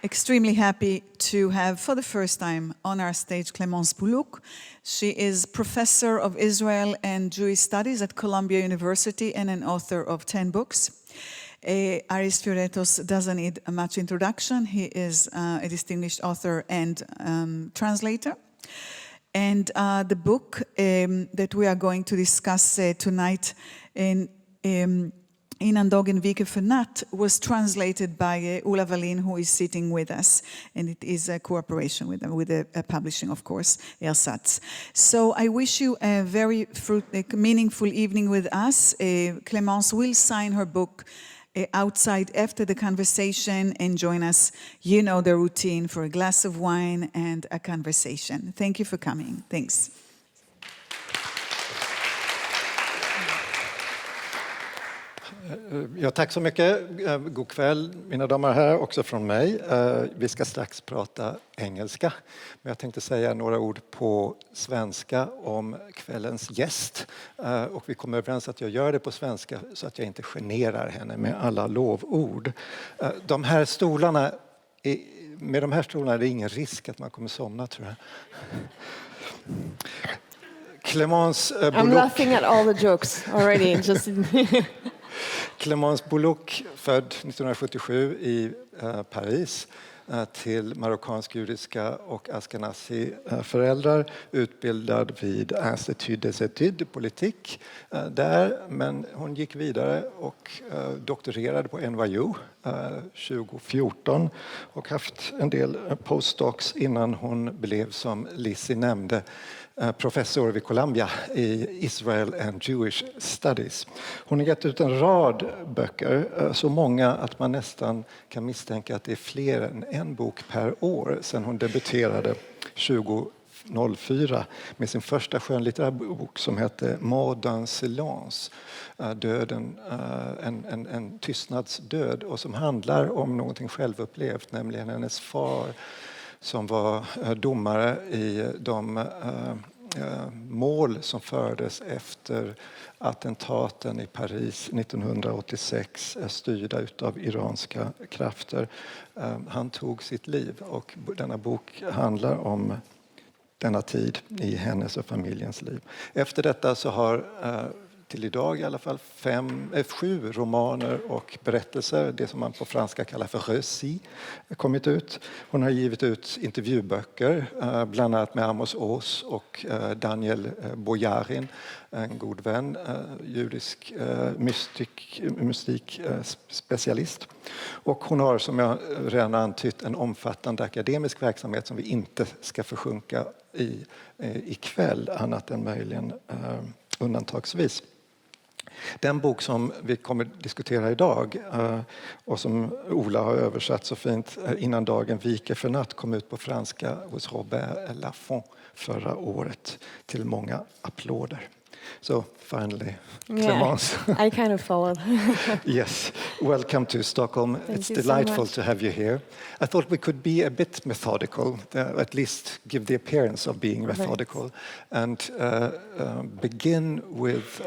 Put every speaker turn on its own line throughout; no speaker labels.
extremely happy to have, for the first time on our stage, Clémence Boulouque. She is professor of Israel and Jewish studies at Columbia University and an author of 10 books. Aris Fioretos doesn't need much introduction. He is a distinguished author and translator. And the book that we are going to discuss tonight in Innan, dagen, viker, från, natt was translated by Ola Wallin, who is sitting with us, and it is a cooperation with them, with the publishing, of course, Ersatz. So I wish you a very meaningful evening with us. Clémence will sign her book outside after the conversation and join us. You know the routine, for a glass of wine and a conversation. Thank you for coming. Thanks.
Ja, tack så mycket. God kväll, mina damer och herrar, också från mig. Vi ska strax prata engelska, men jag tänkte säga några ord på svenska om kvällens gäst. Och vi kommer överens att jag gör det på svenska så att jag inte generar henne med alla lovord. Med de här stolarna är det ingen risk att man kommer somna, tror jag. Clémence Boulouque.
I'm laughing at all the jokes already.
Clémence Boulouque, född 1977 i Paris till marockansk-judiska och askenazi-föräldrar, utbildad vid Institut des études politique där, men hon gick vidare och doktorerade på NYU 2014 och haft en del postdocs innan hon blev, som Lizzie nämnde, professor vid Columbia i Israel and Jewish Studies. Hon har gett ut en rad böcker, så många att man nästan kan misstänka att det är fler än en bok per år sedan hon debuterade 2004 med sin första skönlitterära bok som hette Modern silence, döden, en tystnadsdöd, och som handlar om någonting självupplevt, nämligen hennes far som var domare i de mål som fördes efter attentaten i Paris 1986, styrda utav iranska krafter. Han tog sitt liv, och denna bok handlar om denna tid i hennes och familjens liv. Efter detta så har till idag i alla fall 7 romaner och berättelser, det som man på franska kallar för récit, kommit ut. Hon har givit ut intervjuböcker, bland annat med Amos Oz och Daniel Boyarin, en god vän, judisk mystikspecialist. Och hon har, som jag redan antytt, en omfattande akademisk verksamhet som vi inte ska försjunka i kväll, annat än möjligen undantagsvis. Den bok som vi kommer att diskutera idag och som Ola har översatt så fint, Innan, dagen, viker, från, natt, kom ut på franska hos Robert Laffont förra året till många applåder. So finally, Clémence.
Yeah, I kind of followed.
Yes, welcome to Stockholm. It's delightful to have you here. I thought we could be a bit methodical, at least give the appearance of being methodical, and begin with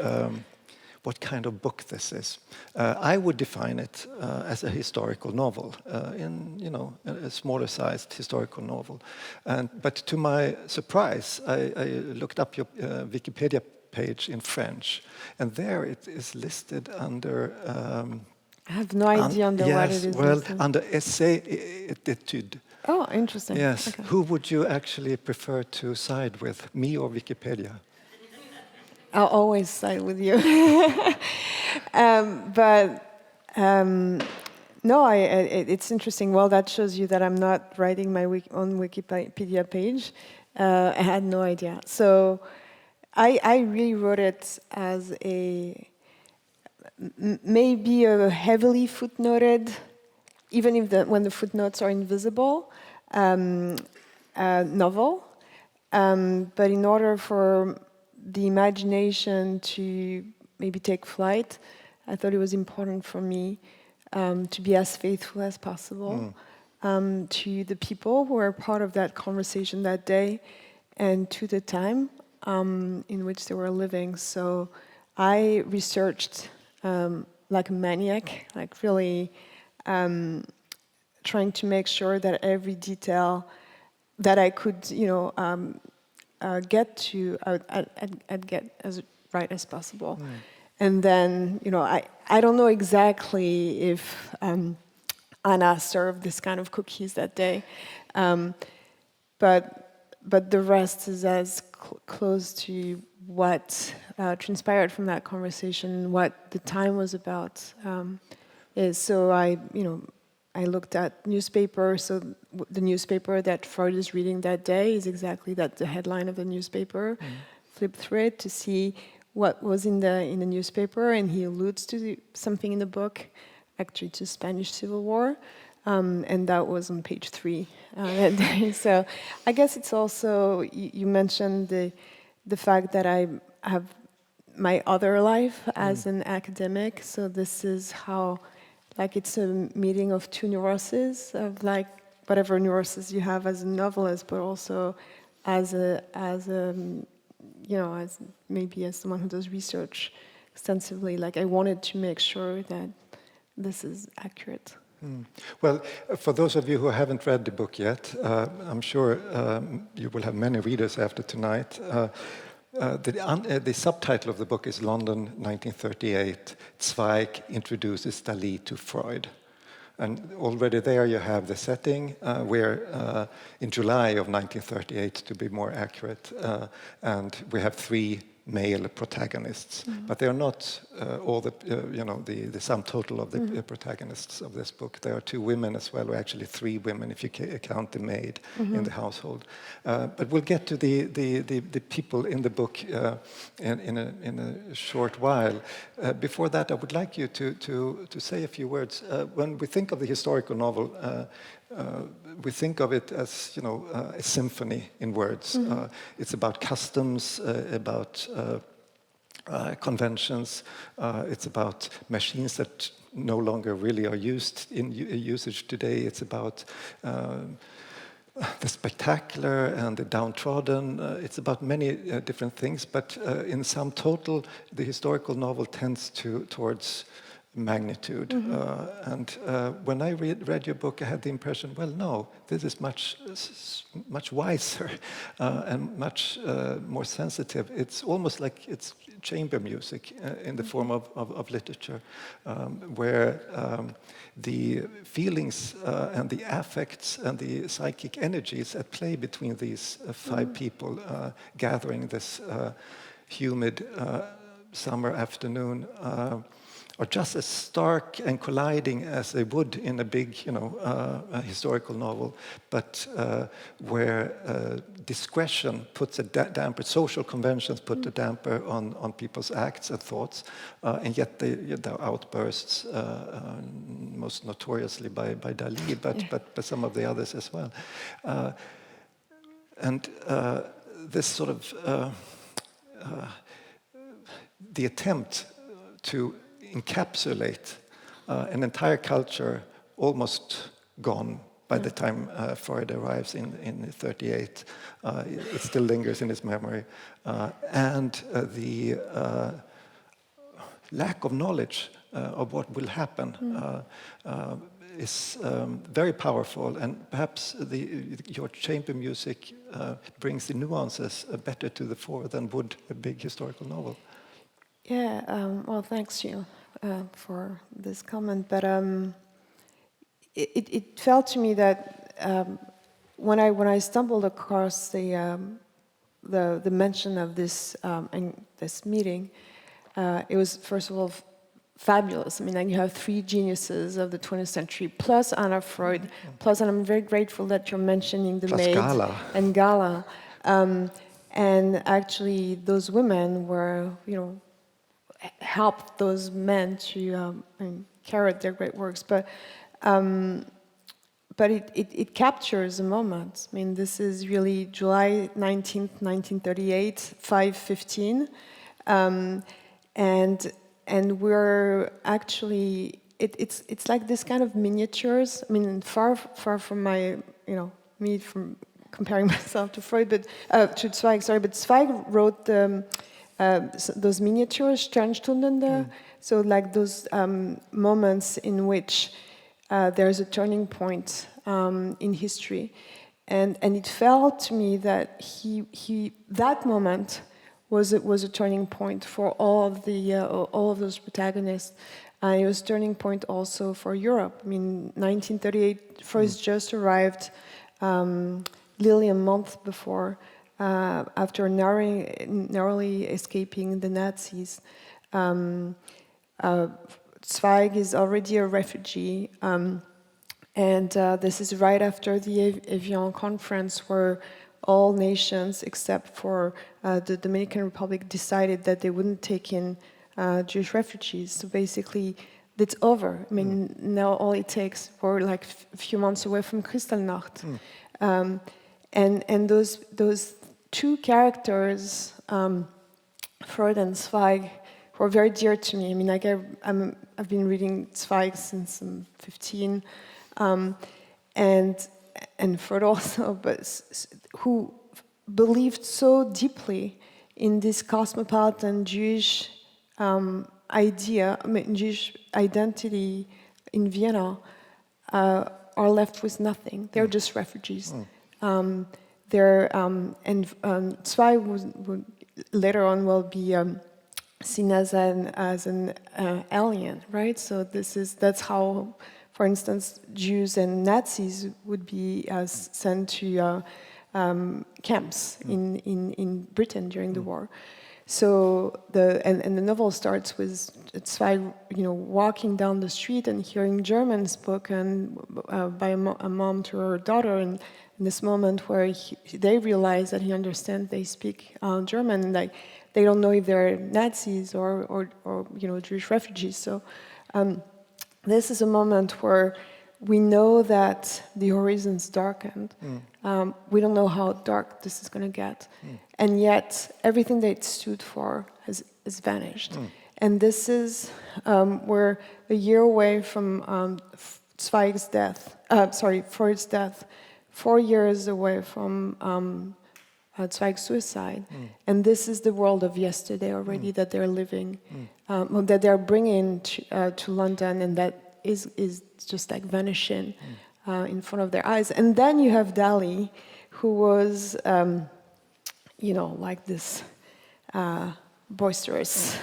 what kind of book this is. I would define it as a historical novel, a smaller-sized historical novel. But to my surprise, I looked up your Wikipedia page in French, and there it is listed under...
I have no idea what it is.
Well, under essai et étude.
Oh, interesting.
Yes.
Okay.
Who would you actually prefer to side with, me or Wikipedia?
I'll always side with you. No, it's interesting. Well, that shows you that I'm not writing my own Wikipedia page. I had no idea. So I really wrote it as maybe a heavily footnoted, even if when the footnotes are invisible, novel. But in order for the imagination to maybe take flight, I thought it was important for me to be as faithful as possible to the people who were part of that conversation that day and to the time in which they were living. So I researched like a maniac, like really trying to make sure that every detail that I could, get to, I'd get as right as possible. And then, I don't know exactly if Anna served this kind of cookies that day, but the rest is as close to what transpired from that conversation, what the time was about. So I looked at newspaper. So the newspaper that Freud is reading that day is exactly the headline of the newspaper. Flip through it to see what was in the newspaper, and he alludes to something in the book, actually to Spanish Civil War, and that was on page 3 that day. So I guess it's also, you mentioned the fact that I have my other life as an academic, so this is how, it's a meeting of two neuroses, of whatever neuroses you have as a novelist, but also as maybe as someone who does research extensively. I wanted to make sure that this is accurate.
Well, for those of you who haven't read the book yet, I'm sure you will have many readers after tonight. The subtitle of the book is London, 1938. Zweig introduces Dalí to Freud. And already there you have the setting where in July of 1938, to be more accurate, and we have 3 male protagonists, but they are not all the sum total of the protagonists of this book. There are 2 women as well, or actually 3 women if you count the maid in the household. But we'll get to the people in the book in a short while. Before that, I would like you to say a few words. When we think of the historical novel, we think of it as a symphony in words. It's about customs, about conventions. It's about machines that no longer really are used in usage today. It's about the spectacular and the downtrodden. It's about many different things, but in sum total, the historical novel tends towards magnitude. And when I read your book, I had the impression, well, no, this is much wiser and much more sensitive. It's almost like it's chamber music in the form of literature, where the feelings and the affects and the psychic energies at play between these 5 people gathering this humid summer afternoon are just as stark and colliding as they would in a big, historical novel, but where discretion puts a damper, social conventions put a damper on people's acts and thoughts, and yet their outbursts, most notoriously by Dalí, but some of the others as well. And this sort of the attempt to encapsulate an entire culture almost gone by the time Freud arrives in 1938. It still lingers in his memory. And the lack of knowledge of what will happen is very powerful, and perhaps your chamber music brings the nuances better to the fore than would a big historical novel.
Yeah, well, thanks you for this comment, but it felt to me that when I stumbled across the mention of this this meeting, it was first of all fabulous. I mean, you have 3 geniuses of the 20th century, plus Anna Freud, plus, and I'm very grateful that you're mentioning the maid and Gala, and actually those women were, helped those men to carry out their great works, but it captures a moment. I mean, this is really July 19th, 1938, 5:15, and we're actually it's like this kind of miniatures. I mean, far from my me from comparing myself to Freud, but to Zweig. Sorry, but Zweig wrote those miniatures, Sternstunden, so like those moments in which there's a turning point in history. And it felt to me that that moment was a turning point for all of those protagonists. It was a turning point also for Europe. I mean, 1938, Freud just arrived, literally a month before, after narrowly escaping the Nazis. Zweig is already a refugee. And this is right after the Evian conference, where all nations except for the Dominican Republic decided that they wouldn't take in Jewish refugees. So basically, it's over. I mean, now all it takes, we're like a few months away from Kristallnacht. And those two characters, Freud and Zweig, were very dear to me. I mean, like I've been reading Zweig since I'm 15. And Freud also, but who believed so deeply in this cosmopolitan Jewish idea, Jewish identity in Vienna, are left with nothing. They're just refugees. And Zweig would later on will be seen as an alien, right? So that's how. For instance, Jews and Nazis would be sent to camps in Britain during the war. So the novel starts with Zweig, walking down the street and hearing German spoken by a mom to her daughter, and in this moment where they realize that he understands, they speak German, and like they don't know if they're Nazis or Jewish refugees. So. This is a moment where we know that the horizon's darkened. We don't know how dark this is going to get. And yet, everything that it stood for has vanished. And this is, we're a year away from Zweig's death, Freud's death, 4 years away from Zweig's suicide. And this is the world of yesterday already that they're living, that they're bringing to London, and that is just like vanishing in front of their eyes. And then you have Dalí, who was, like this boisterous,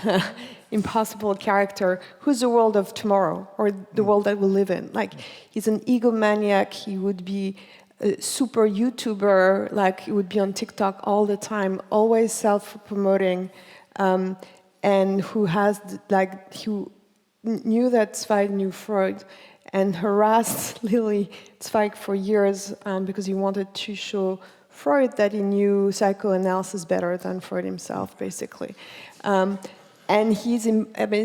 impossible character, who's the world of tomorrow, or the world that we live in. Like, he's an egomaniac, he would be a super YouTuber, like he would be on TikTok all the time, always self-promoting, and who knew that Zweig knew Freud and harassed Lily Zweig for years because he wanted to show Freud that he knew psychoanalysis better than Freud himself, basically. And it's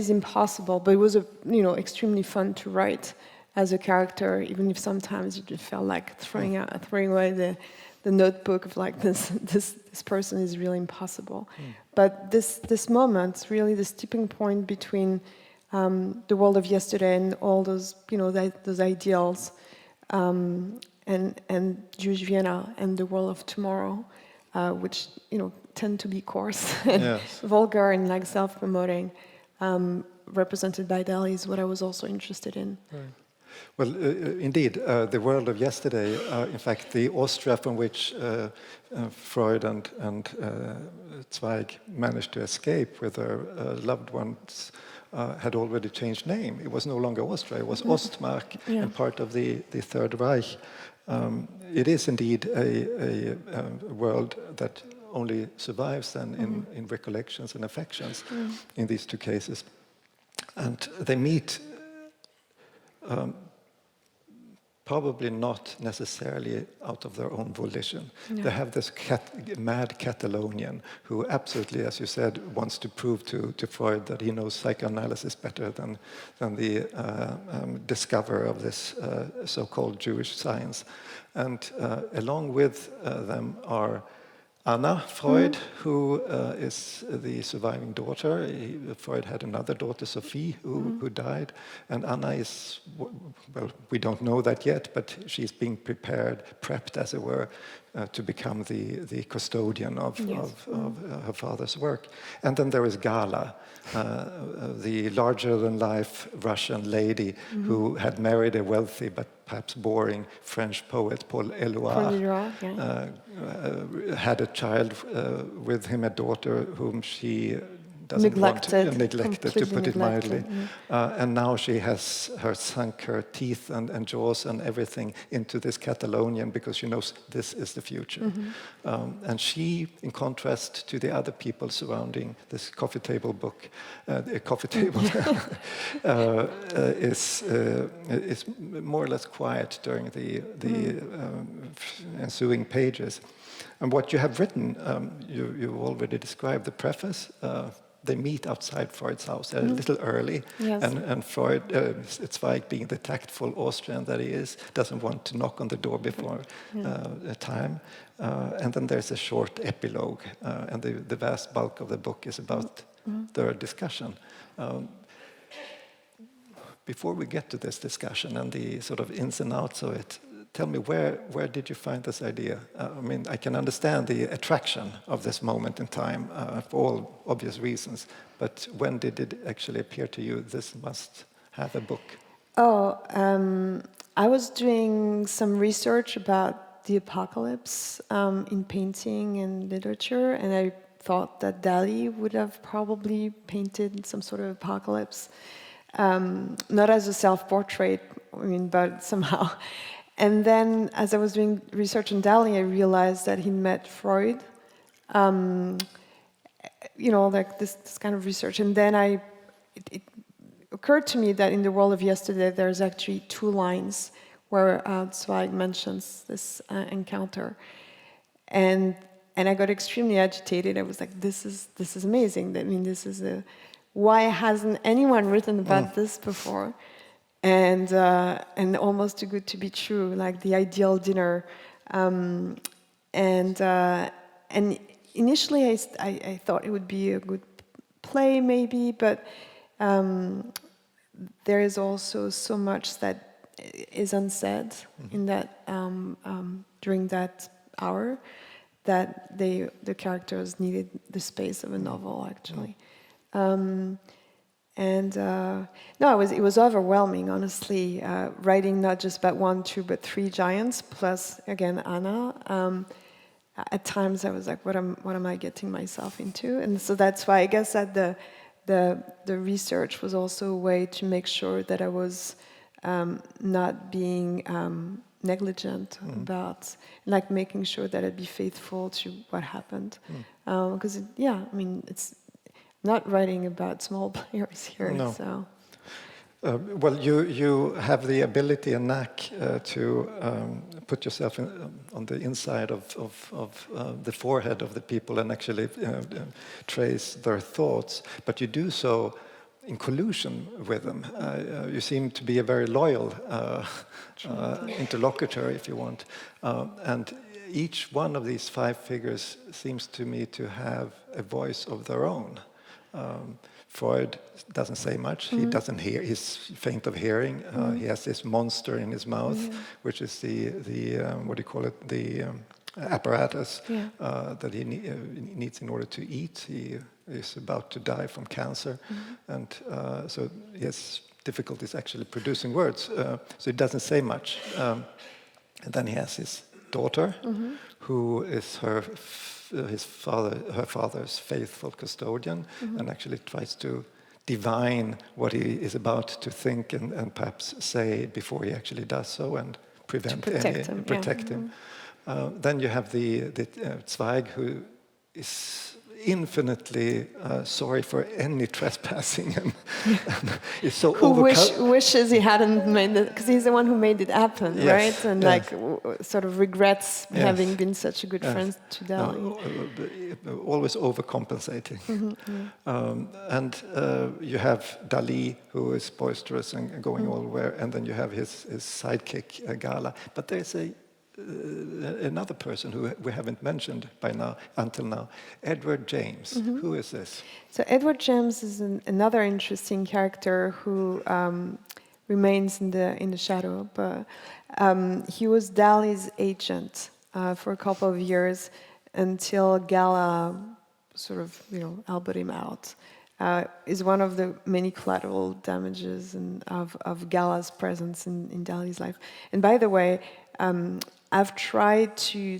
impossible, but it was extremely fun to write as a character, even if sometimes you just felt like throwing away the notebook of like this person is really impossible. But this moment, really this tipping point between the world of yesterday and all those those ideals, and Jewish Vienna and the world of tomorrow, which tend to be coarse and vulgar and like self-promoting, represented by Dalí, is what I was also interested in.
Right. Well, indeed, the world of yesterday, in fact, the Austria from which Freud and Zweig managed to escape with their loved ones had already changed name. It was no longer Austria, it was Ostmark, and part of the Third Reich. It is indeed a world that only survives then in recollections and affections in these two cases. And they meet probably not necessarily out of their own volition. No. They have this mad Catalonian who absolutely, as you said, wants to prove to Freud that he knows psychoanalysis better than the discoverer of this so-called Jewish science. And along with them are Anna Freud, who is the surviving daughter. Freud had another daughter, Sophie, who died. And Anna is, well, we don't know that yet, but she's being prepped, as it were, to become the custodian of her father's work. And then there is Gala, the larger-than-life Russian lady who had married a wealthy but perhaps boring French poet, Paul Éluard, had a child with him, a daughter whom she neglected, to put it mildly. And now she has sunk her teeth and jaws and everything into this Catalonian because she knows this is the future. And she, in contrast to the other people surrounding this coffee table book, is more or less quiet during the ensuing pages. And what you have written, you already described the preface. They meet outside Freud's house a little early, and Freud, Zweig, being the tactful Austrian that he is, doesn't want to knock on the door before time. And then there's a short epilogue, and the vast bulk of the book is about their discussion. Before we get to this discussion and the sort of ins and outs of it, tell me, where did you find this idea? I mean, I can understand the attraction of this moment in time for all obvious reasons, but when did it actually appear to you this must have a book?
I was doing some research about the apocalypse in painting and literature, and I thought that Dalí would have probably painted some sort of apocalypse, not as a self-portrait, I mean, but somehow. And then, as I was doing research on Dalí, I realized that he met Freud. Like this kind of research. And then it occurred to me that in The World of Yesterday, there's actually 2 lines where Zweig mentions this encounter. And I got extremely agitated. I was like, this is amazing. I mean, why hasn't anyone written about this before? And almost too good to be true, like the ideal dinner. And initially I thought it would be a good play maybe, but there is also so much that is unsaid in that during that hour that the characters needed the space of a novel actually. It was overwhelming, honestly, writing not just about 1, 2, but 3 giants, plus, again, Anna. At times I was like, what am I getting myself into? And so that's why I guess that the research was also a way to make sure that I was not being negligent about, like making sure that I'd be faithful to what happened. Because, it's not writing about small players here,
no.
So.
Well, you have the ability and knack to put yourself on the inside of the forehead of the people and actually trace their thoughts, but you do so in collusion with them. You seem to be a very loyal interlocutor, if you want, and each one of these 5 figures seems to me to have a voice of their own. Freud doesn't say much. He doesn't hear. He's faint of hearing. He has this monster in his mouth, which is the what do you call it? The apparatus that he needs in order to eat. He is about to die from cancer, and so he has difficulties actually producing words. So he doesn't say much. And then he has his daughter, who is her father's faithful custodian, and actually tries to divine what he is about to think and perhaps say before he actually does so, and protect him. Then you have the Zweig, who is infinitely sorry for any trespassing, and is so
wishes he hadn't made it, because he's the one who made it happen, right? And sort of regrets having been such a good friend to Dalí.
Always overcompensating. And you have Dalí, who is boisterous and going all where, and then you have his sidekick Gala. But there's another person who we haven't mentioned until now, Edward James. Who is this?
So Edward James is another interesting character who remains in the shadow, but he was Dalí's agent for a couple of years until Gala sort of, elbowed him out. Is one of the many collateral damages of Gala's presence in Dalí's life. And by the way, I've tried to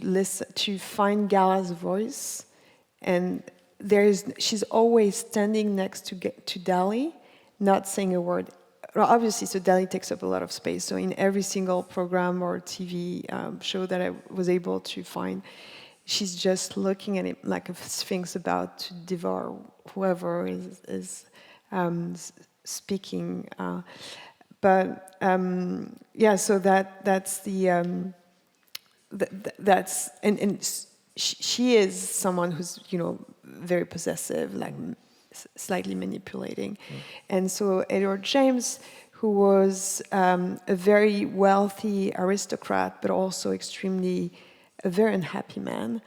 find Gala's voice, and she's always standing next to Dalí, not saying a word. Well, obviously, so Dalí takes up a lot of space. So in every single program or TV show that I was able to find, she's just looking at him like a sphinx about to devour whoever is speaking. So that's the she is someone who's very possessive, like slightly manipulating. And so Edward James, who was a very wealthy aristocrat, but also a very unhappy man,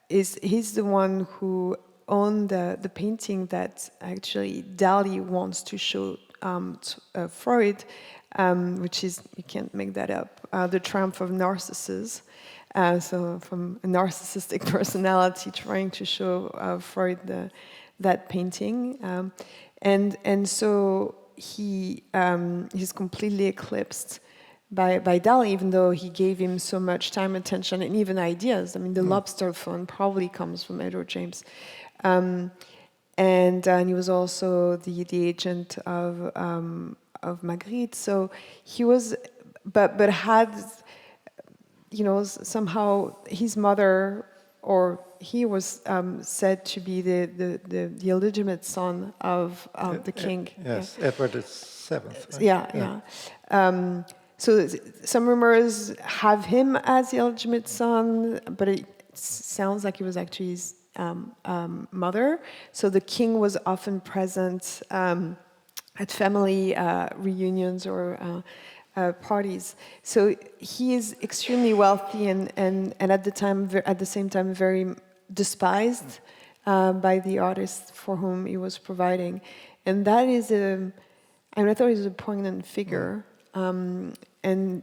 he's the one who owned the painting that actually Dalí wants to show Freud, which is, you can't make that up, The Triumph of Narcissus. So from a narcissistic personality trying to show Freud that painting. And so he's completely eclipsed by Dalí, even though he gave him so much time, attention, and even ideas. I mean, the lobster phone probably comes from Edward James. And he was also the agent of Magritte. So he was, but had, somehow his mother, or he was said to be the illegitimate son of the king.
Yes, yeah. Edward VII. Right?
Yeah. So some rumors have him as the illegitimate son, but it sounds like he was actually his mother. So the king was often present at family reunions or parties. So he is extremely wealthy and at the same time very despised by the artists for whom he was providing. And that is I thought he was a poignant figure. And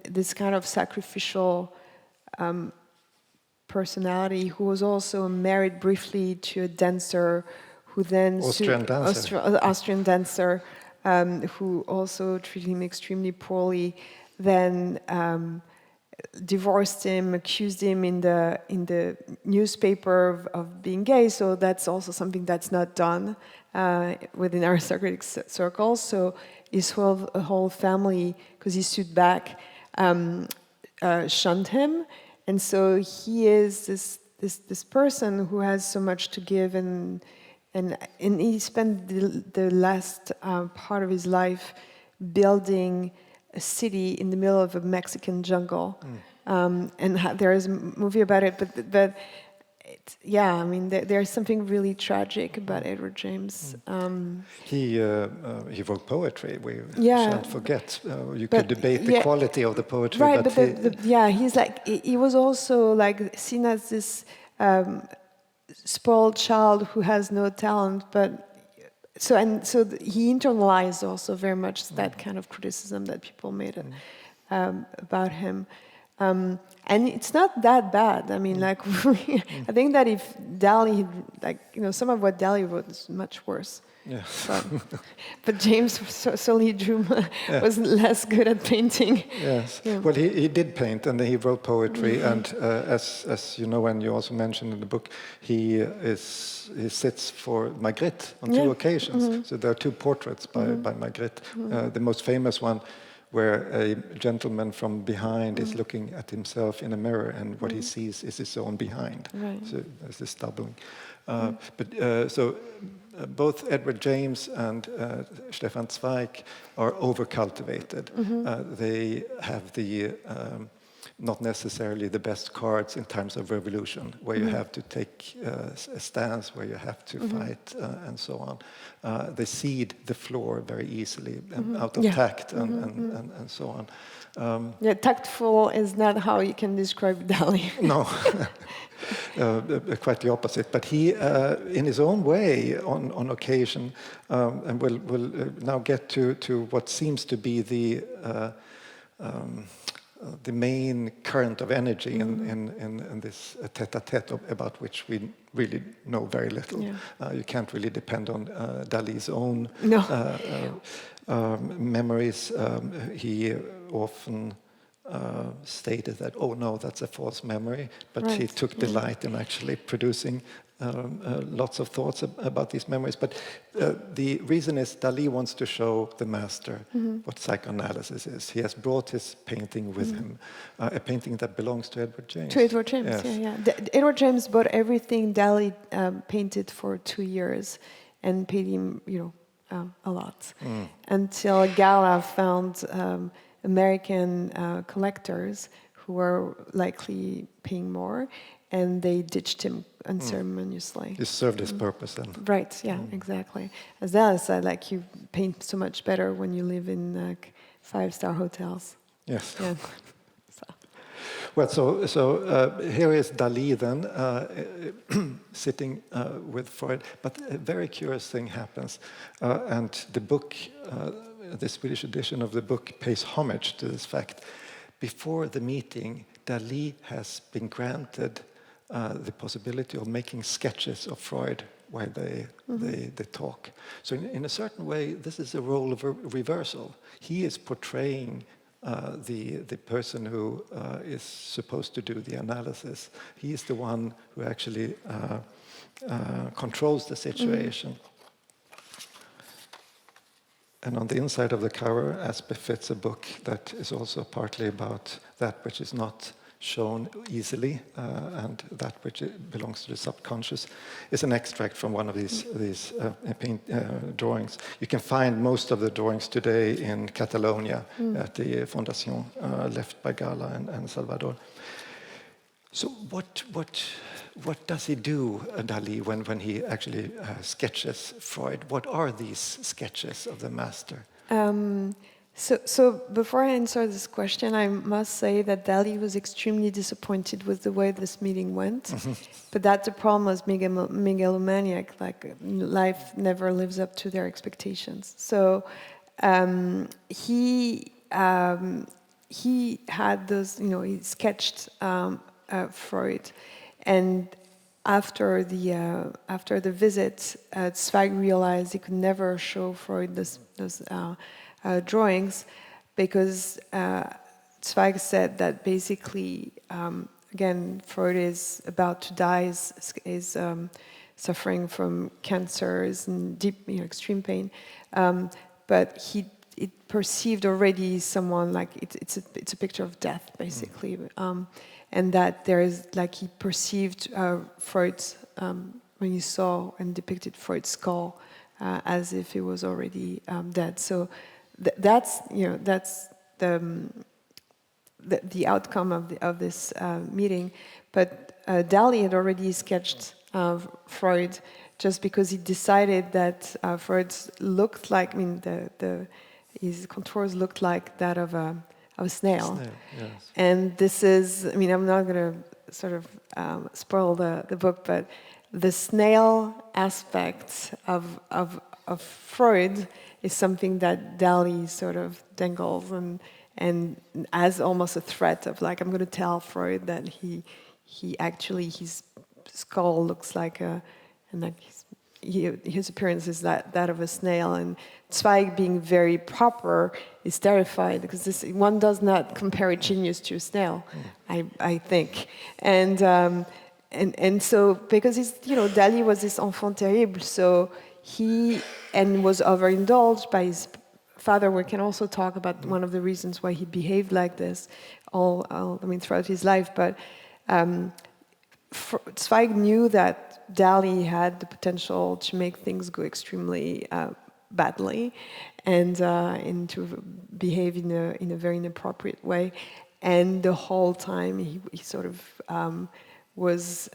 this kind of sacrificial personality, who was also married briefly to a dancer, who then Austrian dancer, who also treated him extremely poorly, then divorced him, accused him in the newspaper of being gay. So that's also something that's not done within aristocratic circles. So his whole family, because he stood back, shunned him, and so he is this person who has so much to give, and he spent the last part of his life building a city in the middle of a Mexican jungle, and there is a movie about it, but. There's something really tragic about Edward James.
He wrote poetry. We shan't forget. You could debate the quality of the poetry,
right? But he's like, he was also like seen as this spoiled child who has no talent. But so he internalized also very much that kind of criticism that people made about him. And it's not that bad. I mean, I think that if Dalí, some of what Dalí wrote is much worse.
Yeah.
But James solely was less good at painting.
Yes.
Yeah.
Well, he did paint, and he wrote poetry, and as you know, and you also mentioned in the book, he sits for Magritte on two occasions. So there are two portraits by Magritte. The most famous one, where a gentleman from behind is looking at himself in a mirror, and what he sees is his own behind. Right. So there's this doubling. So both Edward James and Stefan Zweig are overcultivated. They have the not necessarily the best cards in terms of revolution, where you have to take a stance, where you have to fight, and so on. They cede the floor very easily out of tact and so on.
Tactful is not how you can describe Dalí.
No, quite the opposite. But he, in his own way, on occasion, and we'll now get to what seems to be the the main current of energy in this tête-à-tête about which we really know very little.
Yeah.
You can't really depend on Dalí's own
No.
memories. He often stated that, oh no, that's a false memory, but he took delight in actually producing lots of thoughts about these memories. But the reason is Dalí wants to show the master what psychoanalysis is. He has brought his painting with him, a painting that belongs to Edward James.
To Edward James,
Yes.
yeah. Edward James bought everything Dalí painted for 2 years and paid him, a lot. Until Gala found American collectors who were likely paying more, and they ditched him unceremoniously.
He served his purpose then.
Right, yeah, exactly. As Dalí said, you paint so much better when you live in 5-star hotels.
Yes.
Yeah.
Well, so here is Dalí then, sitting with Freud. But a very curious thing happens. And the book, the Swedish edition of the book, pays homage to this fact. Before the meeting, Dalí has been granted the possibility of making sketches of Freud while they talk. So in a certain way, this is a role of a reversal. He is portraying the person who is supposed to do the analysis. He is the one who actually controls the situation. And on the inside of the cover, as befits a book that is also partly about that which is not shown easily and that which belongs to the subconscious, is an extract from one of these drawings. You can find most of the drawings today in Catalonia at the Fondation left by Gala and Salvador. So what does he do, Dalí, when he actually sketches Freud? What are these sketches of the master?
So before I answer this question, I must say that Dalí was extremely disappointed with the way this meeting went. But that's the problem with megalomaniac, life never lives up to their expectations. So he had those, he sketched Freud, and after the visit, Zweig realized he could never show Freud those drawings, because Zweig said that basically, again, Freud is about to die, is suffering from cancer, is in deep, extreme pain, but it perceived already someone it's a picture of death, basically, and that there is he perceived Freud's when he saw and depicted Freud's skull as if he was already dead. So. That's the outcome of this meeting, but Dalí had already sketched Freud just because he decided that Freud looked like, his contours looked like that of a snail.
Yes.
And this is, I'm not going to sort of spoil the book, but the snail aspect of Freud is something that Dalí sort of dangles and as almost a threat of I'm going to tell Freud that he actually, his skull looks like his appearance is that of a snail, and Zweig, being very proper, is terrified because one does not compare a genius to a snail, I think, and so because Dalí was this enfant terrible, so he was overindulged by his father. We can also talk about one of the reasons why he behaved like this throughout his life. But Zweig knew that Dalí had the potential to make things go extremely badly and to behave in a very inappropriate way. And the whole time he sort of was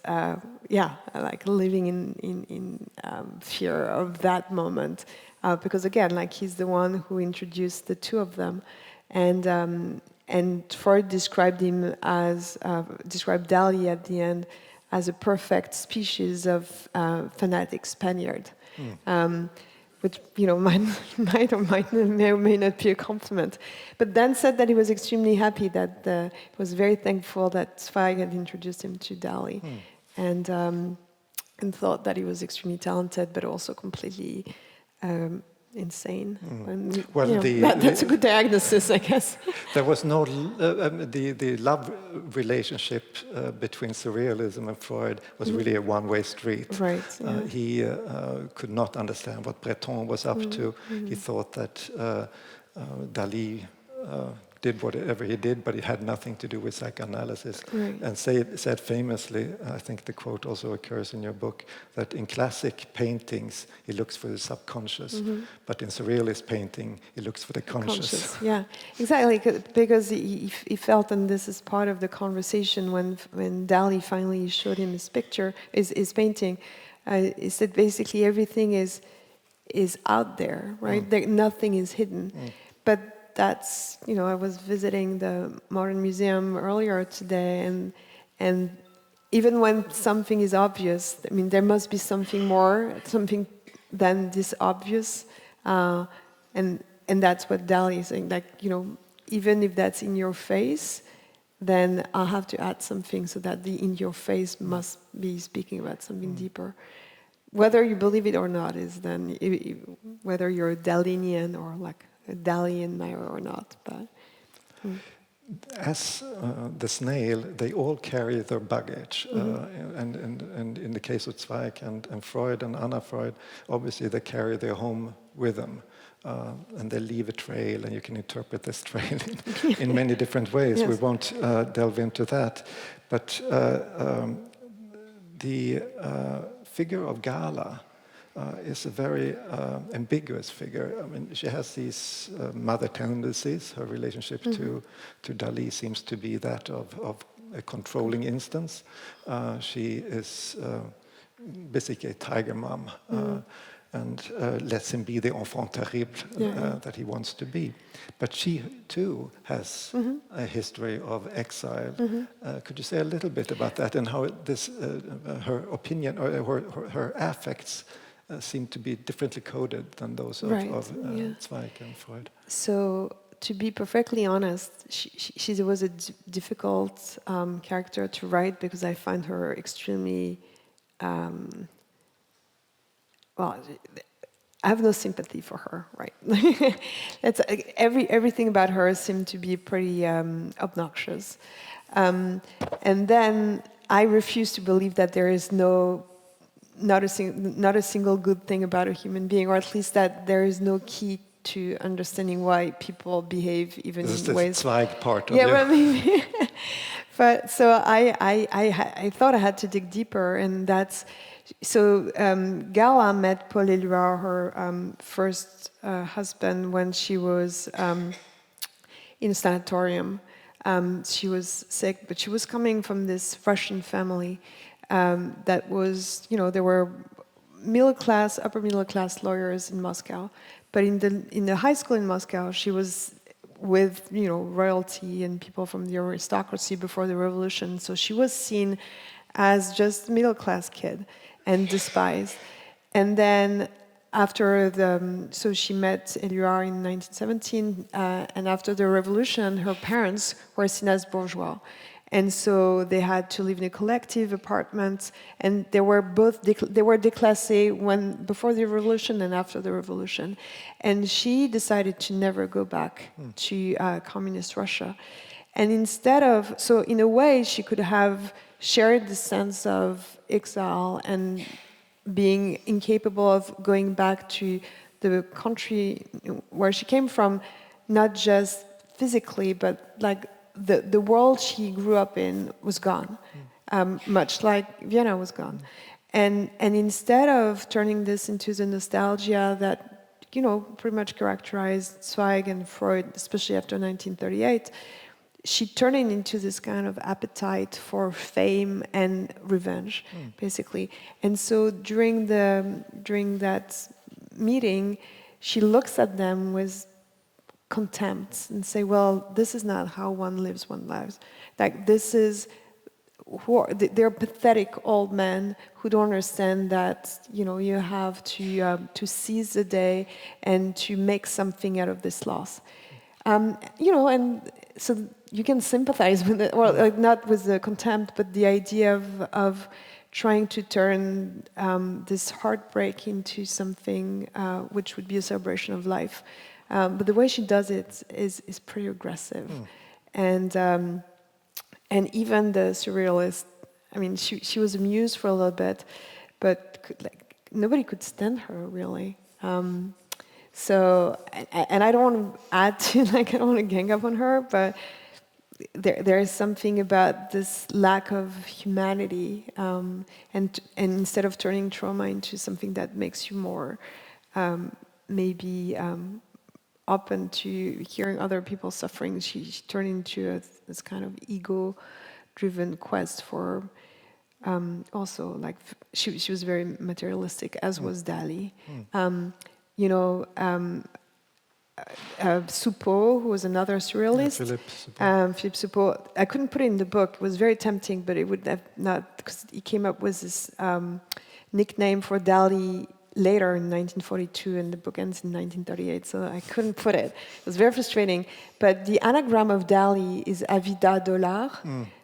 living in fear of that moment, because again, he's the one who introduced the two of them, and Freud described him as described Dalí at the end as a perfect species of fanatic Spaniard. which may or may not be a compliment. But then said that he was extremely happy, that he was very thankful that Zweig had introduced him to Dalí, and thought that he was extremely talented, but also completely insane. And, that's a good diagnosis, I guess.
There was no the love relationship between surrealism and Freud was really a one-way street.
Right.
He could not understand what Breton was up to. He thought that Dalí did whatever he did, but it had nothing to do with psychoanalysis.
Right.
And said famously, I think the quote also occurs in your book, that in classic paintings he looks for the subconscious, but in surrealist painting he looks for the conscious.
Yeah, exactly, because he felt, and this is part of the conversation when Dalí finally showed him his picture, his painting, he said basically everything is out there, right? Nothing is hidden. But that's, I was visiting the Modern Museum earlier today, and even when something is obvious, I mean, there must be something than this obvious, and that's what Dalí is saying. Like, even if that's in your face, then I'll have to add something so that the in your face must be speaking about something deeper. Whether you believe it or not is then whether you're a Dalinian or like a Dalian or not, but.
As the snail, they all carry their baggage, and in the case of Zweig and Freud and Anna Freud, obviously they carry their home with them, and they leave a trail, and you can interpret this trail in many different ways.
Yes.
We won't delve into that, but the figure of Gala is a very ambiguous figure. I mean, she has these mother tendencies. Her relationship to Dalí seems to be that of a controlling instance. She is basically a tiger mom and lets him be the enfant terrible that he wants to be. But she too has a history of exile. Could you say a little bit about that and how this, her opinion or her affects seem to be differently coded than those of Zweig and Freud?
So, to be perfectly honest, she was a difficult character to write because I find her extremely... I have no sympathy for her, right? Everything about her seemed to be pretty obnoxious. And then I refuse to believe that there is not a single good thing about a human being, or at least that there is no key to understanding why people behave even
this
in ways.
This Zweig part of
but maybe. But so I thought I had to dig deeper, and that's so. Gala met Paul Éluard, her first husband, when she was in a sanatorium. She was sick, but she was coming from this Russian family. That was, there were upper middle class lawyers in Moscow, but in the high school in Moscow, she was with royalty and people from the aristocracy before the revolution. So she was seen as just a middle class kid and despised. And then so she met Éluard in 1917, and after the revolution, her parents were seen as bourgeois. And so they had to live in a collective apartment, and they were déclassés before the revolution and after the revolution. And she decided to never go back to communist Russia. And so in a way, she could have shared the sense of exile and being incapable of going back to the country where she came from, not just physically, but like the world she grew up in was gone, much like Vienna was gone. And instead of turning this into the nostalgia that, pretty much characterized Zweig and Freud, especially after 1938, she turned it into this kind of appetite for fame and revenge, basically. And so during that meeting, she looks at them with contempt and say, well, this is not how one lives one's lives. Like, this is they're pathetic old men who don't understand that you have to seize the day and to make something out of this loss. And so you can sympathize with it, well, like not with the contempt, but the idea of trying to turn this heartbreak into something which would be a celebration of life. But the way she does it is pretty aggressive. And even the surrealist, I mean, she was amused for a little bit, but nobody could stand her, really. So, and I don't want to add to, I don't want to gang up on her, but there is something about this lack of humanity, and instead of turning trauma into something that makes you more maybe open to hearing other people's suffering, she turned into this kind of ego-driven quest for also, like, she was very materialistic, as was Dalí. Soupeau, who was another surrealist. Philippe Soupeau. I couldn't put it in the book. It was very tempting, but it would have not, because he came up with this nickname for Dalí later in 1942, and the book ends in 1938, so I couldn't put it. It was very frustrating. But the anagram of Dalí is avida dollar,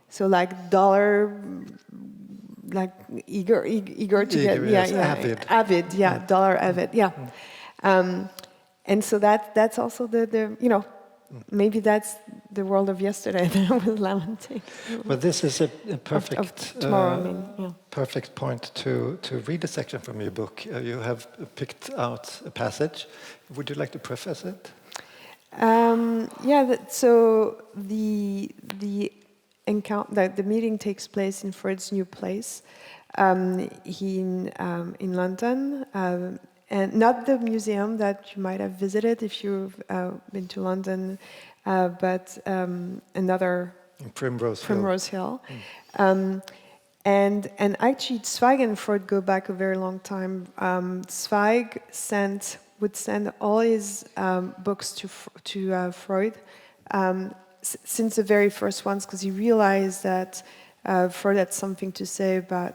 so like dollar, like eager to get, avid, dollar avid, and so that's also the maybe that's the world of yesterday that I was lamenting.
Well, this is a perfect
of tomorrow,
perfect point to read a section from your book. You have picked out a passage. Would you like to preface it?
So the encounter, the meeting takes place in Freud's new place, in London. And not the museum that you might have visited if you've been to London, but another Primrose Hill. And actually, Zweig and Freud go back a very long time. Zweig would send all his books to Freud since the very first ones, because he realized that Freud had something to say about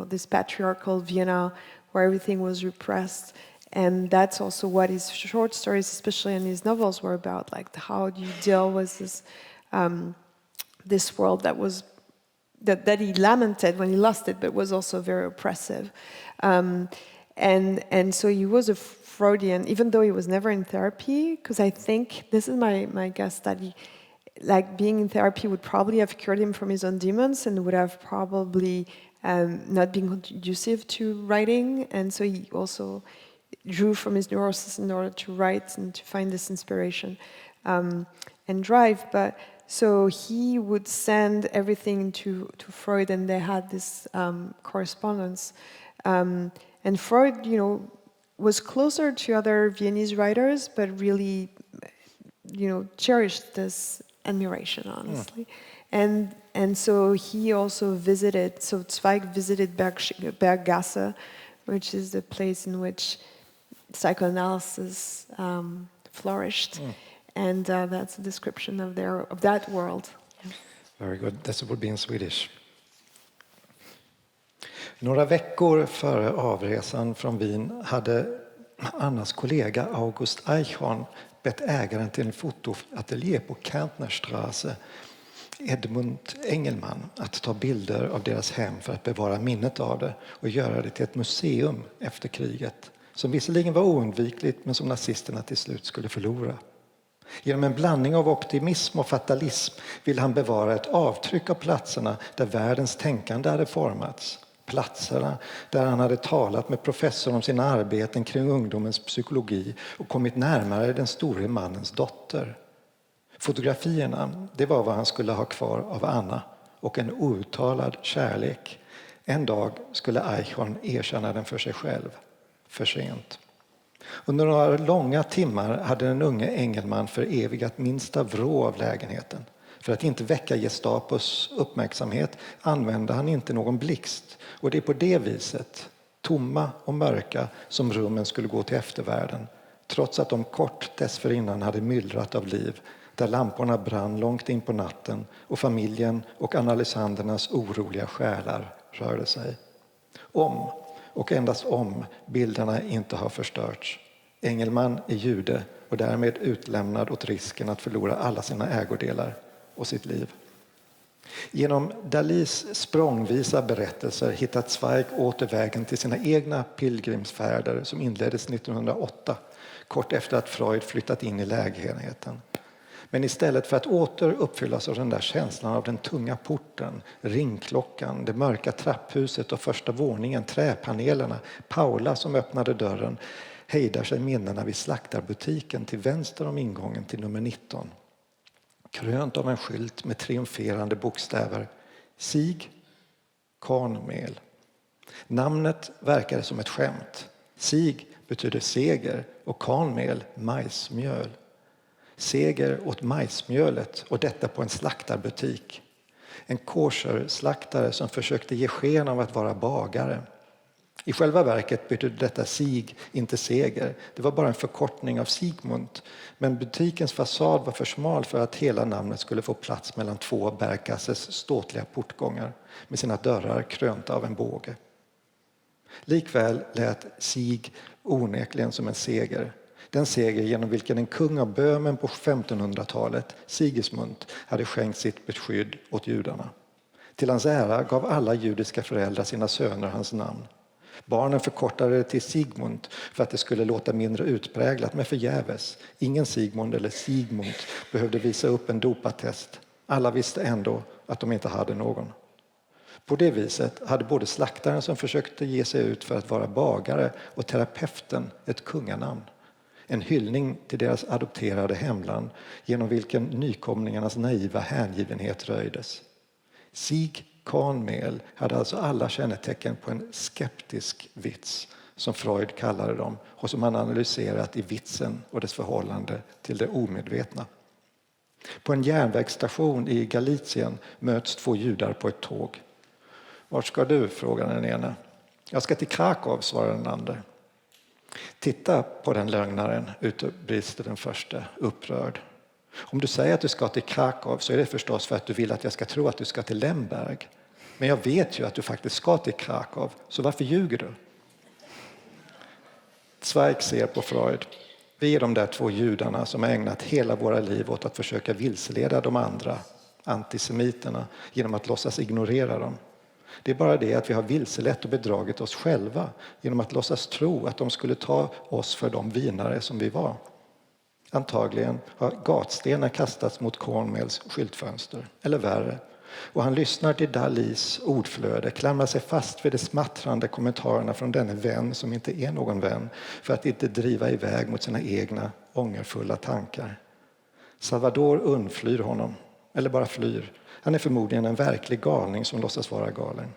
this patriarchal Vienna, where everything was repressed. And that's also what his short stories, especially in his novels, were about. Like, how do you deal with this world that he lamented when he lost it, but was also very oppressive. And so he was a Freudian, even though he was never in therapy, because I think, this is my guess, that he, like, being in therapy would probably have cured him from his own demons and would have probably not being conducive to writing, and so he also drew from his neurosis in order to write and to find this inspiration and drive. But so he would send everything to Freud, and they had this correspondence. And Freud, was closer to other Viennese writers, but really, cherished this admiration, honestly. And so he also visited, so Zweig visited Berggasse, which is the place in which psychoanalysis flourished. And that's a description of that world.
Very good. This would be in Swedish. Några veckor före avresan från Wien hade Annas kollega August Eichhorn bett ägaren till en fotoateljé på Kärntnerstraße, Edmund Engelman, att ta bilder av deras hem för att bevara minnet av det och göra det till ett museum efter kriget, som visserligen var oundvikligt men som nazisterna till slut skulle förlora. Genom en blandning av optimism och fatalism vill han bevara ett avtryck av platserna där världens tänkande hade formats. Platserna där han hade talat med professor om sina arbeten kring ungdomens psykologi och kommit närmare den store mannens dotter. Fotografierna, det var vad han skulle ha kvar av Anna och en outtalad kärlek. En dag skulle Eichhorn erkänna den för sig själv. För sent. Under några långa timmar hade den unge Engelman förevigat minsta vrå av lägenheten. För att inte väcka Gestapos uppmärksamhet använde han inte någon blixt. Och det är på det viset, tomma och mörka, som rummen skulle gå till eftervärlden. Trots att de kort dessförinnan hade myllrat av liv där lamporna brann långt in på natten och familjen och analysandernas oroliga själar rörde sig. Om, och endast om, bilderna inte har förstörts. Engelman är jude och därmed utlämnad åt risken att förlora alla sina ägodelar och sitt liv. Genom Dalís språngvisa berättelser hittat Zweig åter vägen till sina egna pilgrimsfärder som inleddes 1908, kort efter att Freud flyttat in i lägenheten. Men istället för att åter uppfyllas av den där känslan av den tunga porten, ringklockan, det mörka trapphuset och första våningen, träpanelerna, Paula som öppnade dörren, hejdar sig minnena vid slaktarbutiken till vänster om ingången till nummer 19. Krönt av en skylt med triumferande bokstäver. Sig, kornmel. Namnet verkade som ett skämt. Sig betyder seger och kornmel majsmjöl. Seger åt majsmjölet och detta på en slaktarbutik. En kosher-slaktare som försökte ge sken av att vara bagare. I själva verket betydde detta sig, inte seger. Det var bara en förkortning av Sigmund. Men butikens fasad var för smal för att hela namnet skulle få plats mellan två Bergkasses ståtliga portgångar med sina dörrar krönta av en båge. Likväl lät sig onekligen som en seger. Den seger genom vilken en kung av Böhmen på 1500-talet, Sigismund, hade skänkt sitt beskydd åt judarna. Till hans ära gav alla judiska föräldrar sina söner hans namn. Barnen förkortade det till Sigmund för att det skulle låta mindre utpräglat, men förgäves. Ingen Sigmund eller Sigmund behövde visa upp en dopattest. Alla visste ändå att de inte hade någon. På det viset hade både slaktaren som försökte ge sig ut för att vara bagare och terapeuten ett kunganamn. En hyllning till deras adopterade hemland genom vilken nykomlingarnas naiva hängivenhet röjdes. Sig kornmel hade alltså alla kännetecken på en skeptisk vits, som Freud kallade dem och som han analyserat i vitsen och dess förhållande till det omedvetna. På en järnvägsstation i Galicien möts två judar på ett tåg. Vart ska du? Frågar den ena. Jag ska till Krakow, svarar den andra. Titta på den lögnaren, utbrister den första upprörd. Om du säger att du ska till Krakow så är det förstås för att du vill att jag ska tro att du ska till Lemberg. Men jag vet ju att du faktiskt ska till Krakow, så varför ljuger du? Zweig ser på Freud. Vi är de där två judarna som har ägnat hela våra liv åt att försöka vilseleda de andra, antisemiterna, genom att låtsas ignorera dem. Det är bara det att vi har vilselett och bedragit oss själva genom att låtsas tro att de skulle ta oss för de vinare som vi var. Antagligen har gatstenar kastats mot Cornmels skyltfönster, eller värre. Och han lyssnar till Dalís ordflöde, klamrar sig fast vid de smattrande kommentarerna från denne vän som inte är någon vän, för att inte driva iväg mot sina egna ångerfulla tankar. Salvador undflyr honom, eller bara flyr. Han är förmodligen en verklig galning som låtsas vara galen.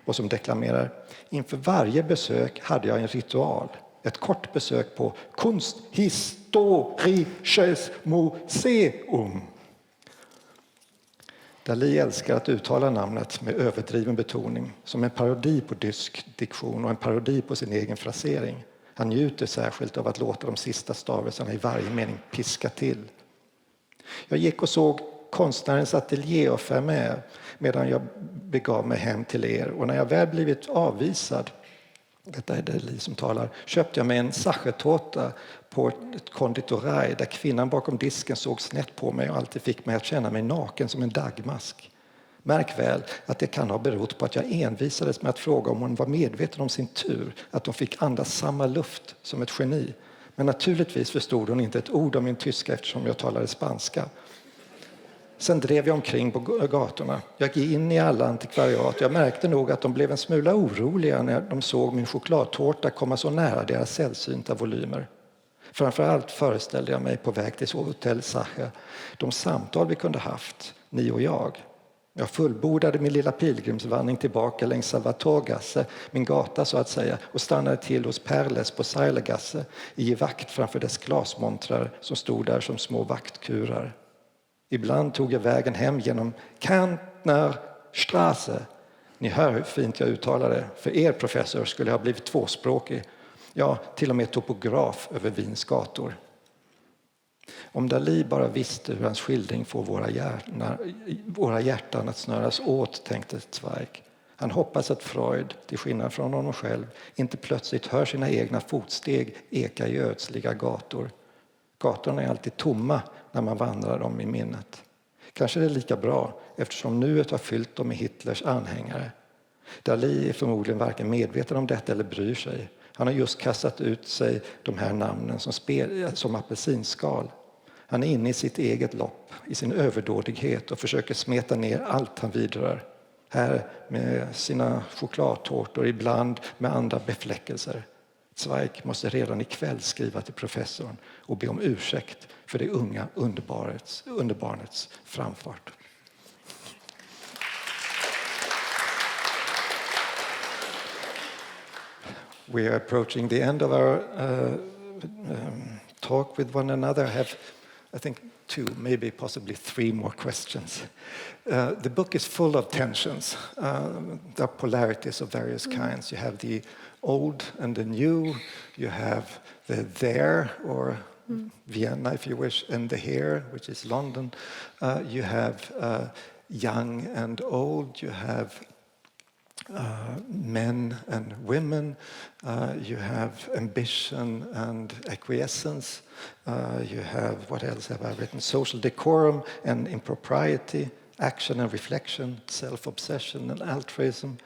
Och som deklamerar, inför varje besök hade jag en ritual. Ett kort besök på Kunsthistorisches Museum. Dalí älskar att uttala namnet med överdriven betoning, som en parodi på dysk diktion och en parodi på sin egen frasering. Han njuter särskilt av att låta de sista stavelserna i varje mening piska till. Jag gick och såg konstnärens ateljé och Fermer medan jag begav mig hem till er, och när jag väl blivit avvisad, detta är Dalí som talar, köpte jag mig en sachertårta på ett konditorij där kvinnan bakom disken såg snett på mig och alltid fick mig att känna mig naken som en dagmask. Märk väl att det kan ha berott på att jag envisades med att fråga om hon var medveten om sin tur, att hon fick andas samma luft som ett geni. Men naturligtvis förstod hon inte ett ord om min tyska eftersom jag talade spanska. Sen drev jag omkring på gatorna. Jag gick in i alla antikvariat. Jag märkte nog att de blev en smula oroliga när de såg min chokladtårta komma så nära deras sällsynta volymer. Framförallt föreställde jag mig på väg till hotell Sacher de samtal vi kunde haft, ni och jag. Jag fullbordade min lilla pilgrimsvandring tillbaka längs Salvatorgasse, min gata så att säga, och stannade till hos Perles på Seilergasse i vakt framför dess glasmontrar som stod där som små vaktkurar. Ibland tog jag vägen hem genom Kärntnerstraße. Ni hör hur fint jag uttalar det. För er professor skulle jag ha blivit tvåspråkig. Ja, till och med topograf över Wiens gator. Om Dalí bara visste hur hans skildring får våra hjärtan att snöras åt, tänkte Zweig. Han hoppas att Freud, till skillnad från honom själv, inte plötsligt hör sina egna fotsteg eka i ödsliga gator. Gatorna är alltid tomma när man vandrar dem i minnet. Kanske det är lika bra, eftersom nuet har fyllt dem med Hitlers anhängare. Dalí är förmodligen varken medveten om detta eller bryr sig. Han har just kastat ut sig de här namnen som apelsinskal. Han är inne i sitt eget lopp, i sin överdådighet och försöker smeta ner allt han vidrör. Här med sina chokladtårtor, ibland med andra befläckelser. Zweig måste redan ikväll skriva till professorn och be om ursäkt för det unga underbarnets framfart. We are approaching the end of our talk with one another. I have, I think, 2, maybe possibly 3 more questions. The book is full of tensions. There are polarities of various kinds. You have the old and the new. You have the there, or Vienna, if you wish, and the here, which is London. You have young and old. You have men and women, you have ambition and acquiescence, you have, what else have I written, social decorum and impropriety, action and reflection, self-obsession and altruism,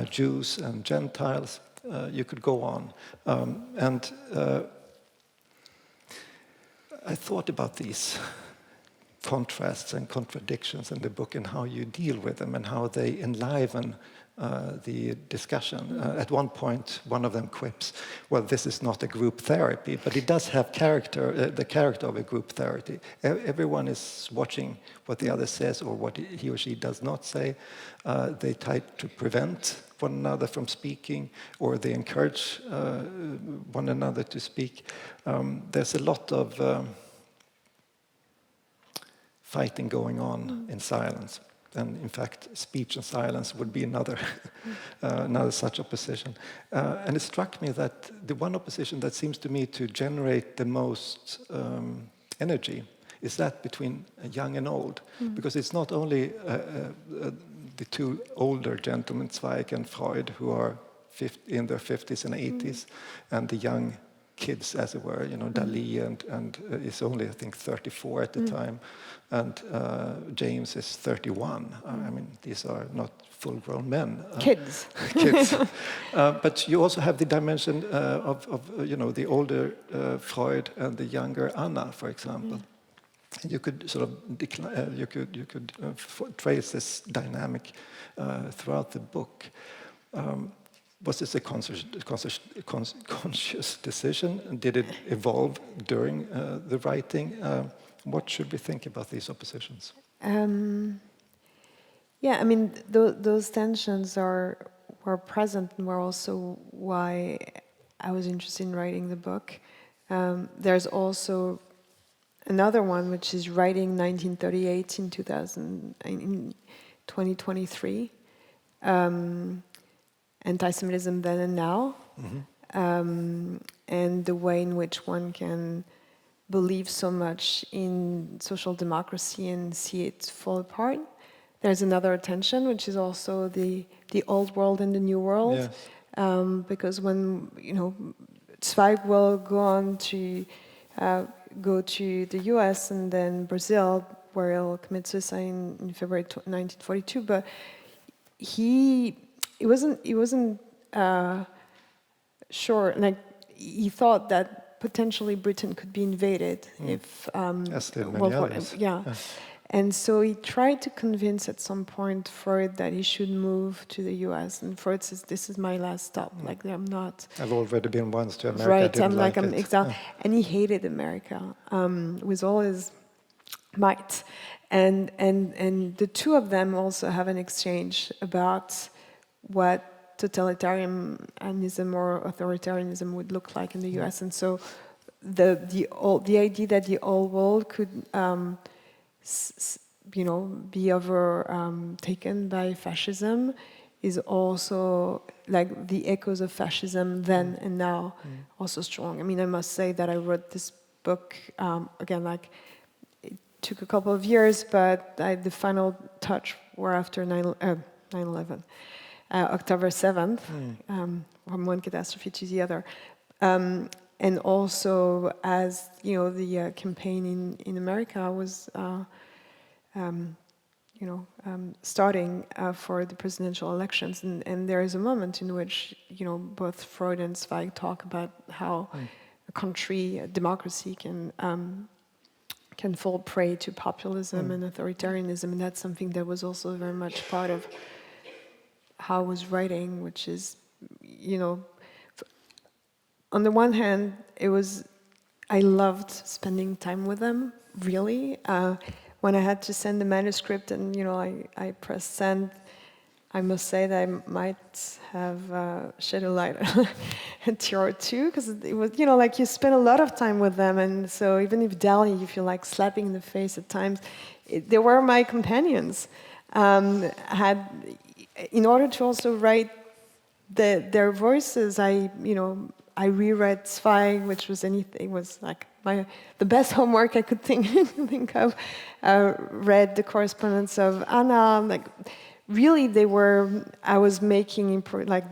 Jews and Gentiles, you could go on. I thought about these contrasts and contradictions in the book and how you deal with them and how they enliven the discussion. At one point, one of them quips, well, this is not a group therapy, but it does have the character of a group therapy. Everyone is watching what the other says or what he or she does not say. They try to prevent one another from speaking, or they encourage one another to speak. There's a lot of fighting going on in silence. And in fact, speech and silence would be another such opposition. And it struck me that the one opposition that seems to me to generate the most energy is that between young and old. Because it's not only the 2 older gentlemen, Zweig and Freud, who are in their 50s and 80s, and the young kids, as it were, Dalí and is only, I think, 34 at the time, and James is 31. I mean, these are not full-grown men.
Kids.
Kids. But you also have the dimension of the older Freud and the younger Anna, for example. You could sort of you could trace this dynamic throughout the book. Was this a conscious decision? Did it evolve during the writing? What should we think about these oppositions?
Yeah, I mean, those tensions were present and were also why I was interested in writing the book. There's also another one, which is writing 1938 in 2023. Anti-Semitism then and now, and the way in which one can believe so much in social democracy and see it fall apart. There's another tension, which is also the old world and the new world, yes. Because when Zweig will go on to go to the U.S. and then Brazil, where he'll commit suicide in February 1942, but he wasn't sure. Like, he thought that potentially Britain could be invaded if World War. Yeah. And so he tried to convince at some point Freud that he should move to the U.S. And Freud says, "This is my last stop. Like, I'm not.
I've already been once to America.
Right.
I'm
exactly." And he hated America with all his might. And the 2 of them also have an exchange about what totalitarianism or authoritarianism would look like in the U.S. And so the idea that the old world could be overtaken by fascism is also, like, the echoes of fascism then and now also strong. I mean, I must say that I wrote this book. Again, like it took a couple of years, but the final touch were after 9/11, October 7th, from one catastrophe to the other. And also, as you know, the campaign in America was, starting for the presidential elections, and there is a moment in which both Freud and Zweig talk about how a country, a democracy, can fall prey to populism and authoritarianism, and that's something that was also very much part of how I was writing, which is, on the one hand, I loved spending time with them, really. When I had to send the manuscript and, I pressed send, I must say that I might have shed a light, a tear or two, because it was, like you spend a lot of time with them, and so even if Dalí, you feel like slapping in the face at times, they were my companions. In order to also write their voices, I reread Zweig, which was like the best homework I could think of. Read the correspondence of Innan. Like, really, I was making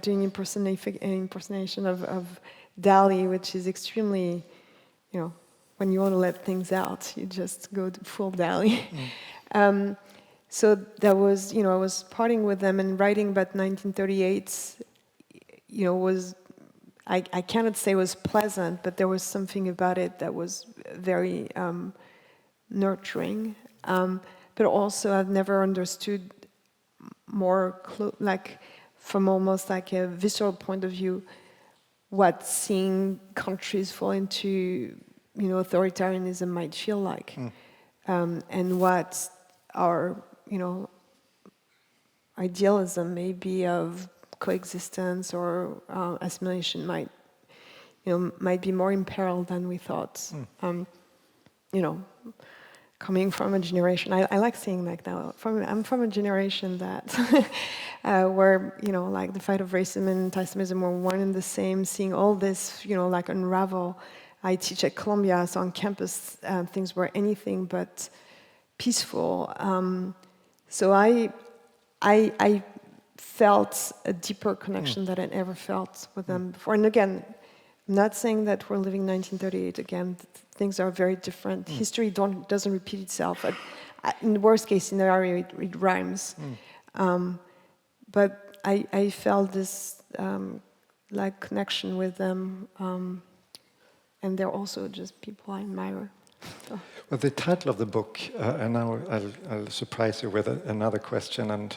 doing impersonation of Dalí, which is extremely, when you want to let things out, you just go to full Dalí. So that was, I was parting with them and writing about 1938. I cannot say it was pleasant, but there was something about it that was very nurturing. But also, I've never understood more, from almost like a visceral point of view, what seeing countries fall into, authoritarianism might feel like, and what our, idealism maybe of coexistence or assimilation might be more imperiled than we thought. Coming from a generation, I like saying like that. I'm from a generation that where like the fight of racism and anti-Semitism were one and the same. Seeing all this, like unravel. I teach at Columbia, so on campus things were anything but peaceful. So I felt a deeper connection that I'd ever felt with them before. And again, I'm not saying that we're living 1938 again. Things are very different. History doesn't repeat itself. In the worst case scenario, it rhymes. But I felt this connection with them, and they're also just people I admire. So.
Well, the title of the book, and now I'll surprise you with another question, and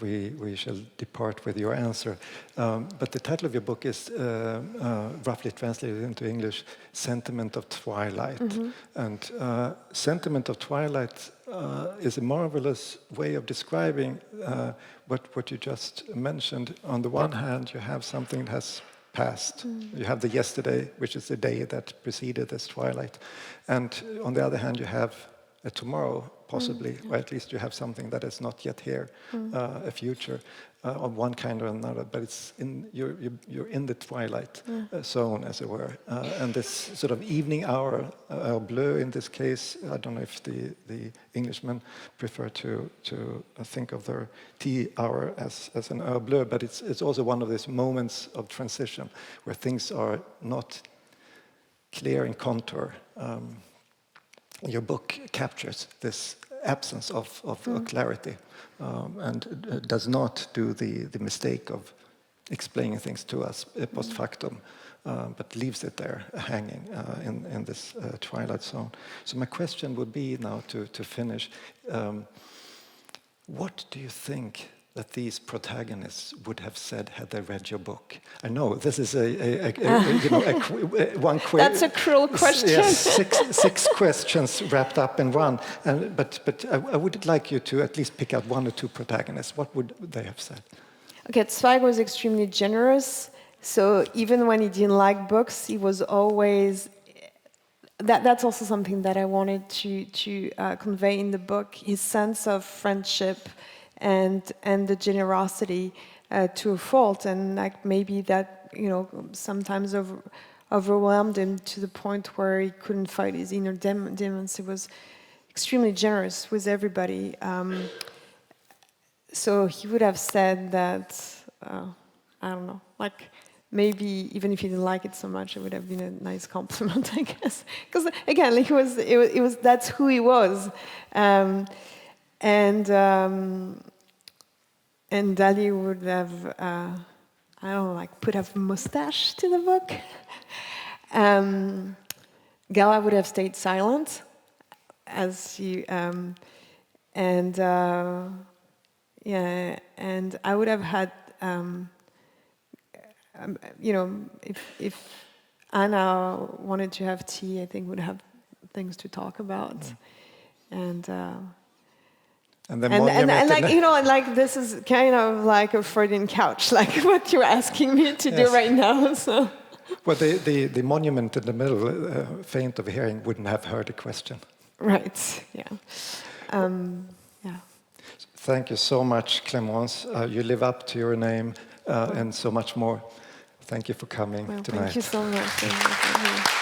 we shall depart with your answer. But the title of your book is, roughly translated into English, Sentiment of Twilight. And Sentiment of Twilight is a marvelous way of describing what you just mentioned. On the one hand, you have something that has passed. You have the yesterday, which is the day that preceded this twilight. And on the other hand, you have a tomorrow, possibly, or at least you have something that is not yet here, a future of one kind or another, but it's you're in the twilight zone, as it were. And this sort of evening hour, bleu in this case, I don't know if the Englishmen prefer to think of their tea hour as an heure bleu, but it's also one of these moments of transition where things are not clear in contour. Your book captures this absence of clarity and does not do the mistake of explaining things to us post factum, but leaves it there hanging in this twilight zone. So my question would be now to finish, what do you think that these protagonists would have said had they read your book? I know this is one question.
That's a cruel question.
Yes, six questions wrapped up in one. But I would like you to at least pick out one or two protagonists. What would they have said?
Okay, Zweig was extremely generous. So even when he didn't like books, he was always. That's also something that I wanted to convey in the book. His sense of friendship and the generosity to a fault, and like maybe that sometimes overwhelmed him to the point where he couldn't fight his inner demons. He was extremely generous with everybody. So he would have said that, I don't know, like maybe even if he didn't like it so much, it would have been a nice compliment, I guess. Because again, it was that's who he was. And Dalí would have, I don't know, like put a mustache to the book. Gala would have stayed silent, as he, and I would have had, you know, if Anna wanted to have tea, I think would have things to talk about, and like, you know, and like this is kind of like a Freudian couch, like what you're asking me to do right now. So.
Well, the monument in the middle, faint of hearing, wouldn't have heard the question.
Right. Yeah. Yeah.
Thank you so much, Clémence. You live up to your name and so much more. Thank you for coming tonight.
Thank you so much.